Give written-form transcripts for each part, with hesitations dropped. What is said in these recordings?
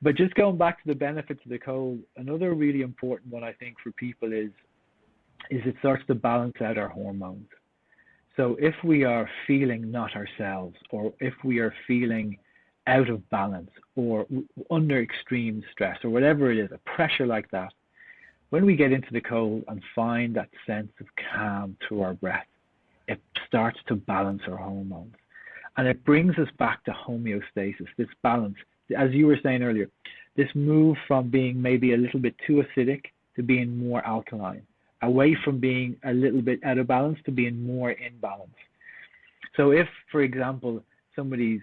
But just going back to the benefits of the cold, another really important one I think for people is it starts to balance out our hormones. So if we are feeling not ourselves, or if we are feeling out of balance or under extreme stress or whatever it is, a pressure like that, when we get into the cold and find that sense of calm through our breath, it starts to balance our hormones. And it brings us back to homeostasis, this balance. As you were saying earlier, this move from being maybe a little bit too acidic to being more alkaline, away from being a little bit out of balance to being more in balance. So if, for example, somebody's,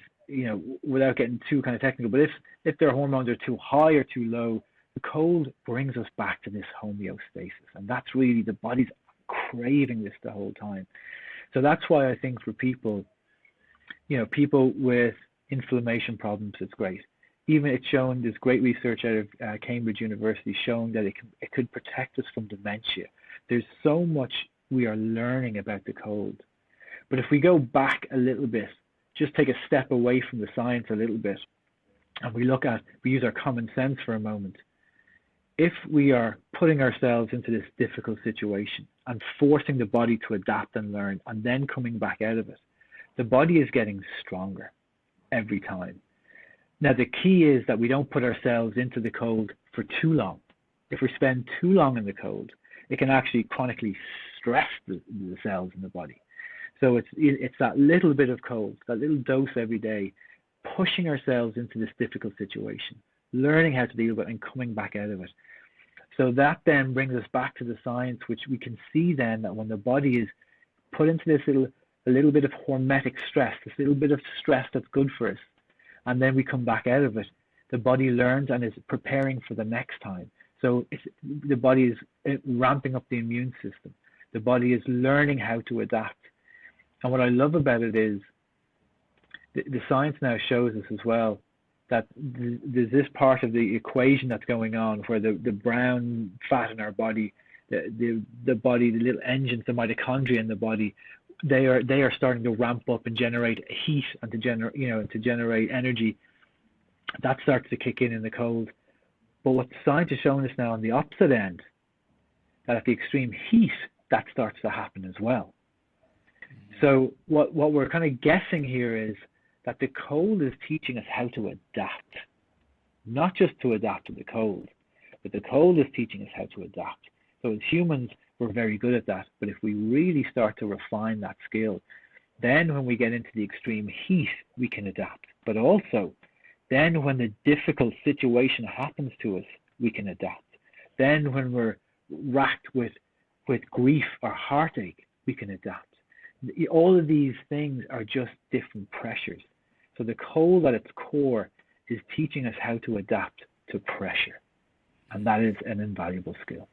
without getting too kind of technical, but if their hormones are too high or too low, the cold brings us back to this homeostasis. And that's really, the body's craving this the whole time. So that's why I think for people, people with inflammation problems, it's great. Even it's shown, there's great research out of Cambridge University showing that it could protect us from dementia. There's so much we are learning about the cold. But if we go back a little bit, just take a step away from the science a little bit, and we use our common sense for a moment. If we are putting ourselves into this difficult situation and forcing the body to adapt and learn and then coming back out of it, the body is getting stronger every time. Now, the key is that we don't put ourselves into the cold for too long. If we spend too long in the cold, it can actually chronically stress the cells in the body. So it's that little bit of cold, that little dose every day, pushing ourselves into this difficult situation, learning how to deal with it and coming back out of it. So that then brings us back to the science, which we can see then that when the body is put into this a little bit of hormetic stress, this little bit of stress that's good for us, and then we come back out of it, the body learns and is preparing for the next time. So the body is ramping up the immune system. The body is learning how to adapt. And what I love about it is the science now shows us as well that there's this part of the equation that's going on where the brown fat in our body, the body, the little engines, the mitochondria in the body, they are starting to ramp up and generate heat and to generate energy. That starts to kick in the cold. But what science is showing us now on the opposite end, that at the extreme heat, that starts to happen as well. So what we're kind of guessing here is that the cold is teaching us how to adapt, not just to adapt to the cold, but the cold is teaching us how to adapt. So as humans, we're very good at that. But if we really start to refine that skill, then when we get into the extreme heat, we can adapt. But also, then when the difficult situation happens to us, we can adapt. Then when we're racked with grief or heartache, we can adapt. All of these things are just different pressures. So the cold at its core is teaching us how to adapt to pressure. And that is an invaluable skill.